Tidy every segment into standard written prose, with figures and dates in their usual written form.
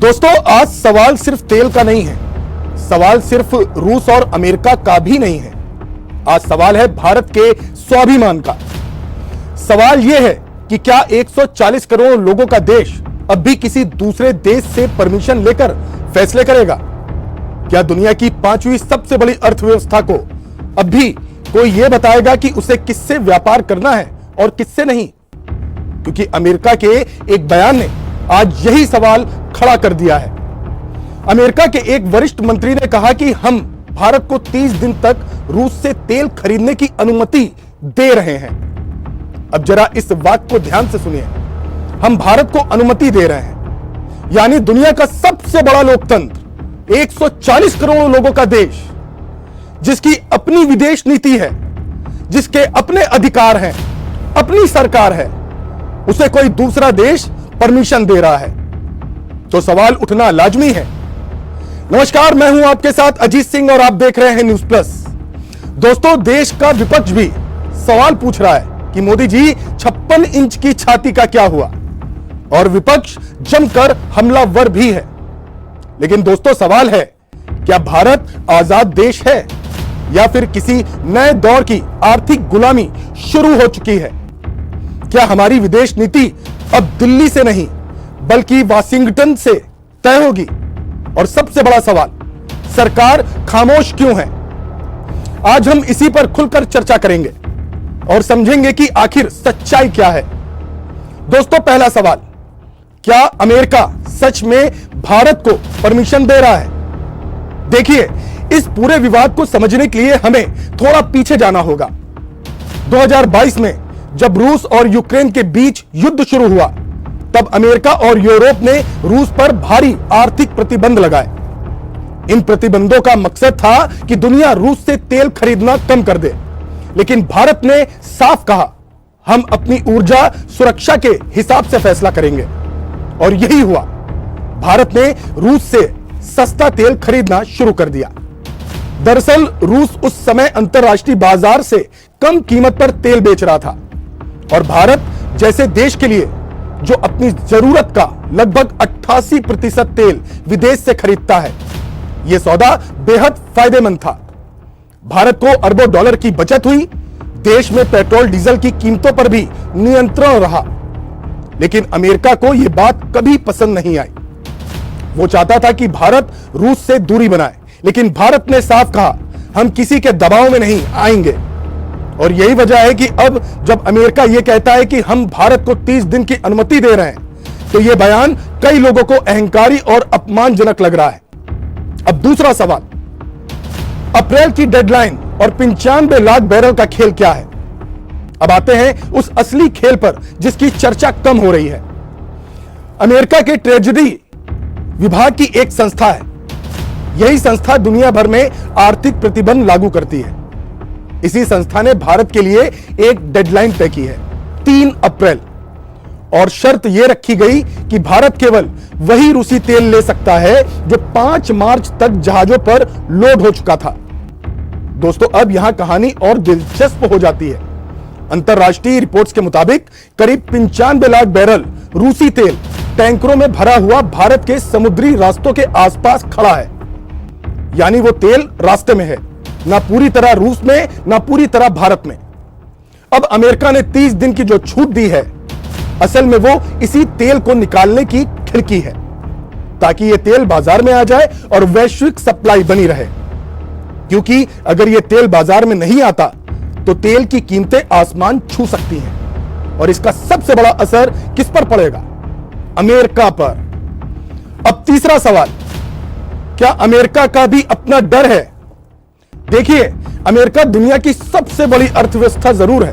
दोस्तों, आज सवाल सिर्फ तेल का नहीं है, सवाल सिर्फ रूस और अमेरिका का भी नहीं है। आज सवाल है भारत के स्वाभिमान का। सवाल यह है कि क्या 140 करोड़ लोगों का देश अब भी किसी दूसरे देश से परमिशन लेकर फैसले करेगा? क्या दुनिया की 5वीं सबसे बड़ी अर्थव्यवस्था को अब भी कोई यह बताएगा कि उसे किससे व्यापार करना है और किससे नहीं? क्योंकि अमेरिका के एक बयान ने आज यही सवाल खड़ा कर दिया है। अमेरिका के एक वरिष्ठ मंत्री ने कहा कि हम भारत को 30 दिन तक रूस से तेल खरीदने की अनुमति दे रहे हैं। अब जरा इस बात को ध्यान से सुनिए। हम भारत को अनुमति दे रहे हैं, यानी दुनिया का सबसे बड़ा लोकतंत्र, 140 करोड़ लोगों का देश, जिसकी अपनी विदेश नीति है, जिसके अपने अधिकार हैं, अपनी सरकार है, उसे कोई दूसरा देश परमिशन दे रहा है, तो सवाल उठना लाजमी है। नमस्कार, मैं हूं आपके साथ अजीत सिंह और आप देख रहे हैं न्यूज प्लस। दोस्तों, देश का विपक्ष भी सवाल पूछ रहा है कि मोदी जी 56 इंच की छाती का क्या हुआ, और विपक्ष जमकर हमलावर भी है। लेकिन दोस्तों, सवाल है, क्या भारत आजाद देश है या फिर किसी नए दौर की आर्थिक गुलामी शुरू हो चुकी है? क्या हमारी विदेश नीति अब दिल्ली से नहीं बल्कि वाशिंगटन से तय होगी? और सबसे बड़ा सवाल, सरकार खामोश क्यों है? आज हम इसी पर खुलकर चर्चा करेंगे और समझेंगे कि आखिर सच्चाई क्या है। दोस्तों, पहला सवाल, क्या अमेरिका सच में भारत को परमिशन दे रहा है? देखिए, इस पूरे विवाद को समझने के लिए हमें थोड़ा पीछे जाना होगा। 2022 में जब रूस और यूक्रेन के बीच युद्ध शुरू हुआ, तब अमेरिका और यूरोप ने रूस पर भारी आर्थिक प्रतिबंध लगाए। इन प्रतिबंधों का मकसद था कि दुनिया रूस से तेल खरीदना कम कर दे। लेकिन भारत ने साफ कहा, हम अपनी ऊर्जा सुरक्षा के हिसाब से फैसला करेंगे। और यही हुआ, भारत ने रूस से सस्ता तेल खरीदना शुरू कर दिया। दरअसल रूस उस समय अंतरराष्ट्रीय बाजार से कम कीमत पर तेल बेच रहा था, और भारत जैसे देश के लिए जो अपनी जरूरत का लगभग 88% तेल विदेश से खरीदता है, यह सौदा बेहद फायदेमंद था। भारत को अरबों डॉलर की बचत हुई, देश में पेट्रोल डीजल की कीमतों पर भी नियंत्रण रहा। लेकिन अमेरिका को यह बात कभी पसंद नहीं आई। वो चाहता था कि भारत रूस से दूरी बनाए, लेकिन भारत ने साफ कहा, हम किसी के दबाव में नहीं आएंगे। और यही वजह है कि अब जब अमेरिका यह कहता है कि हम भारत को 30 दिन की अनुमति दे रहे हैं, तो यह बयान कई लोगों को अहंकारी और अपमानजनक लग रहा है। अब दूसरा सवाल, अप्रैल की डेडलाइन और 95 लाख बैरल का खेल क्या है? अब आते हैं उस असली खेल पर जिसकी चर्चा कम हो रही है। अमेरिका के ट्रेजरी विभाग की एक संस्था है। यही संस्था दुनिया भर में आर्थिक प्रतिबंध लागू करती है। इसी संस्था ने भारत के लिए एक डेडलाइन तय की है, 3 अप्रैल, और शर्त यह रखी गई कि भारत केवल वही रूसी तेल ले सकता है जो 5 मार्च तक जहाजों पर लोड हो चुका था। दोस्तों, अब यहां कहानी और दिलचस्प हो जाती है। अंतरराष्ट्रीय रिपोर्ट्स के मुताबिक करीब 95 लाख बैरल रूसी तेल टैंकरों में भरा हुआ भारत के समुद्री रास्तों के आसपास खड़ा है। यानी वो तेल रास्ते में है, ना पूरी तरह रूस में, ना पूरी तरह भारत में। अब अमेरिका ने 30 दिन की जो छूट दी है, असल में वो इसी तेल को निकालने की खिड़की है, ताकि ये तेल बाजार में आ जाए और वैश्विक सप्लाई बनी रहे। क्योंकि अगर ये तेल बाजार में नहीं आता, तो तेल की कीमतें आसमान छू सकती हैं, और इसका सबसे बड़ा असर किस पर पड़ेगा? अमेरिका पर। अब तीसरा सवाल, क्या अमेरिका का भी अपना डर है? देखिए, अमेरिका दुनिया की सबसे बड़ी अर्थव्यवस्था जरूर है,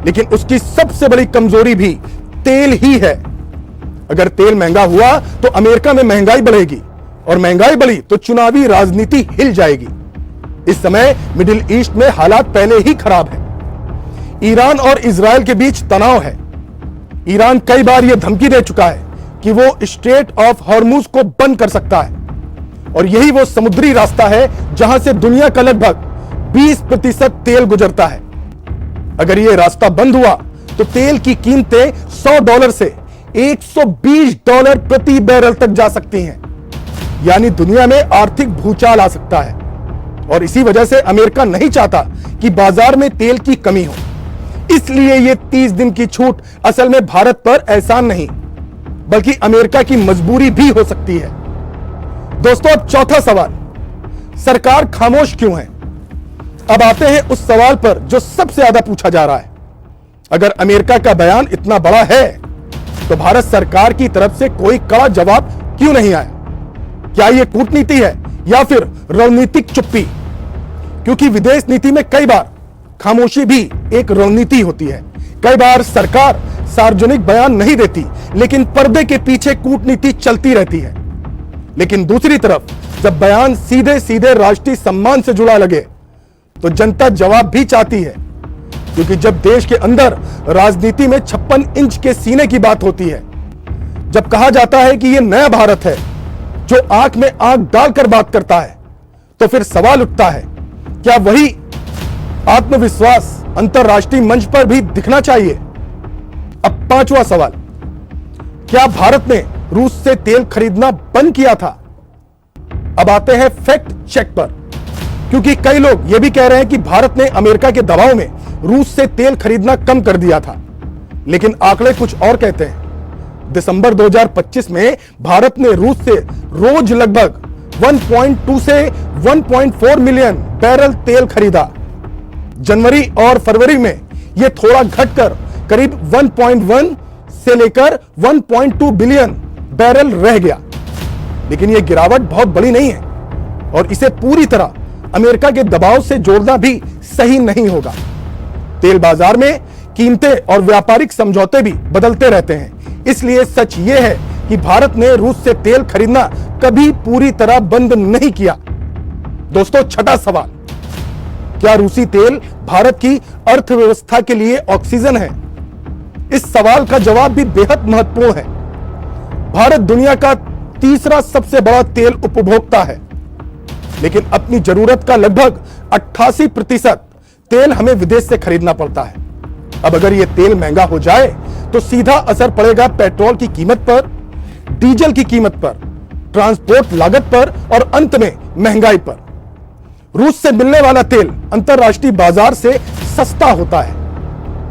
लेकिन उसकी सबसे बड़ी कमजोरी भी तेल ही है। अगर तेल महंगा हुआ तो अमेरिका में महंगाई बढ़ेगी, और महंगाई बढ़ी तो चुनावी राजनीति हिल जाएगी। इस समय मिडिल ईस्ट में हालात पहले ही खराब है। ईरान और इजराइल के बीच तनाव है। ईरान कई बार यह धमकी दे चुका है कि वो स्ट्रेट ऑफ हॉर्मुज को बंद कर सकता है, और यही वो समुद्री रास्ता है जहां से दुनिया का लगभग 20% तेल गुजरता है। अगर यह रास्ता बंद हुआ तो तेल की कीमतें $100 से $120 प्रति बैरल तक जा सकती हैं। यानी दुनिया में आर्थिक भूचाल आ सकता है और इसी वजह से अमेरिका नहीं चाहता कि बाजार में तेल की कमी हो। इसलिए यह 30 दिन की छूट असल में भारत पर एहसान नहीं बल्कि अमेरिका की मजबूरी भी हो सकती है। दोस्तों, अब चौथा सवाल, सरकार खामोश क्यों है? अब आते हैं उस सवाल पर जो सबसे ज्यादा पूछा जा रहा है। अगर अमेरिका का बयान इतना बड़ा है तो भारत सरकार की तरफ से कोई कड़ा जवाब क्यों नहीं आया? क्या यह कूटनीति है या फिर रणनीतिक चुप्पी? क्योंकि विदेश नीति में कई बार खामोशी भी एक रणनीति होती है। कई बार सरकार सार्वजनिक बयान नहीं देती लेकिन पर्दे के पीछे कूटनीति चलती रहती है। लेकिन दूसरी तरफ जब बयान सीधे सीधे राष्ट्रीय सम्मान से जुड़ा लगे तो जनता जवाब भी चाहती है। क्योंकि जब देश के अंदर राजनीति में 56 इंच के सीने की बात होती है, जब कहा जाता है कि यह नया भारत है जो आंख में आंख डालकर बात करता है, तो फिर सवाल उठता है, क्या वही आत्मविश्वास अंतरराष्ट्रीय मंच पर भी दिखना चाहिए? अब पांचवा सवाल, क्या भारत ने रूस से तेल खरीदना बंद किया था? अब आते हैं फैक्ट चेक पर, क्योंकि कई लोग यह भी कह रहे हैं कि भारत ने अमेरिका के दबाव में रूस से तेल खरीदना कम कर दिया था, लेकिन आंकड़े कुछ और कहते हैं। दिसंबर 2025 में भारत ने रूस से रोज लगभग 1.2 से 1.4 मिलियन बैरल तेल खरीदा। जनवरी और फरवरी में यह थोड़ा घटकर करीब 1.1 से लेकर 1.2 बिलियन बैरल रह गया। लेकिन यह गिरावट बहुत बड़ी नहीं है और इसे पूरी तरह अमेरिका के दबाव से जोड़ना भी सही नहीं होगा। तेल बाजार में कीमतें और व्यापारिक समझौते भी बदलते रहते हैं, इसलिए सच यह है कि भारत ने रूस से तेल खरीदना कभी पूरी तरह बंद नहीं किया। दोस्तों, छठा सवाल, क्या रूसी तेल भारत की अर्थव्यवस्था के लिए ऑक्सीजन है? इस सवाल का जवाब भी बेहद महत्वपूर्ण है। भारत दुनिया का तीसरा सबसे बड़ा तेल उपभोक्ता है, लेकिन अपनी जरूरत का लगभग 88% तेल हमें विदेश से खरीदना पड़ता है। अब अगर यह तेल महंगा हो जाए तो सीधा असर पड़ेगा पेट्रोल की कीमत पर, डीजल की कीमत पर, ट्रांसपोर्ट लागत पर और अंत में महंगाई पर। रूस से मिलने वाला तेल अंतरराष्ट्रीय बाजार से सस्ता होता है,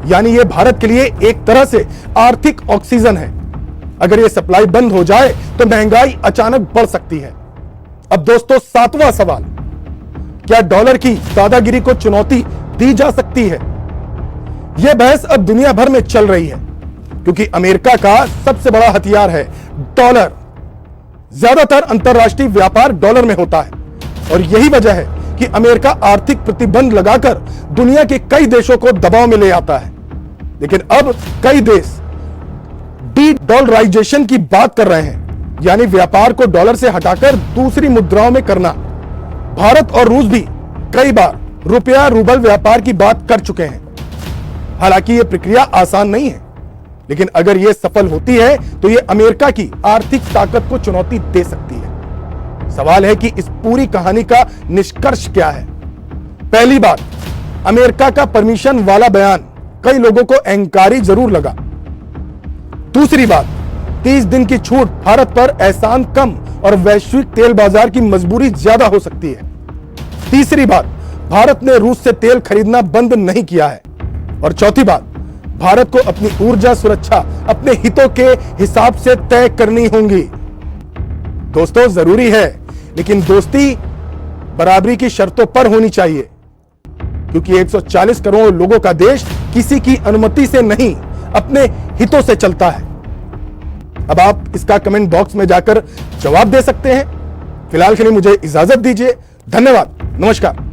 यानी यह भारत के लिए एक तरह से आर्थिक ऑक्सीजन है। अगर यह सप्लाई बंद हो जाए तो महंगाई अचानक बढ़ सकती है। अब दोस्तों, सातवां सवाल, क्या डॉलर की दादागिरी को चुनौती दी जा सकती है? यह बहस अब दुनिया भर में चल रही है, क्योंकि अमेरिका का सबसे बड़ा हथियार है डॉलर। ज्यादातर अंतरराष्ट्रीय व्यापार डॉलर में होता है और यही वजह है कि अमेरिका आर्थिक प्रतिबंध लगाकर दुनिया के कई देशों को दबाव में ले आता है। लेकिन अब कई देश डी-डॉलराइजेशन की बात कर रहे हैं, यानी व्यापार को डॉलर से हटाकर दूसरी मुद्राओं में करना। भारत और रूस भी कई बार रुपया रूबल व्यापार की बात कर चुके हैं। हालांकि यह प्रक्रिया आसान नहीं है, लेकिन अगर यह सफल होती है तो यह अमेरिका की आर्थिक ताकत को चुनौती दे सकती है। सवाल है कि इस पूरी कहानी का निष्कर्ष क्या है? पहली बात, अमेरिका का परमिशन वाला बयान कई लोगों को अहंकारी जरूर लगा। दूसरी बात, 30 दिन की छूट भारत पर एहसान कम और वैश्विक तेल बाजार की मजबूरी ज्यादा हो सकती है। तीसरी बात, भारत ने रूस से तेल खरीदना बंद नहीं किया है। और चौथी बात, भारत को अपनी ऊर्जा सुरक्षा अपने हितों के हिसाब से तय करनी होगी। दोस्तों, जरूरी है, लेकिन दोस्ती बराबरी की शर्तों पर होनी चाहिए, क्योंकि 140 करोड़ लोगों का देश किसी की अनुमति से नहीं, अपने हितों से चलता है। अब आप इसका कमेंट बॉक्स में जाकर जवाब दे सकते हैं। फिलहाल के लिए मुझे इजाजत दीजिए। धन्यवाद, नमस्कार।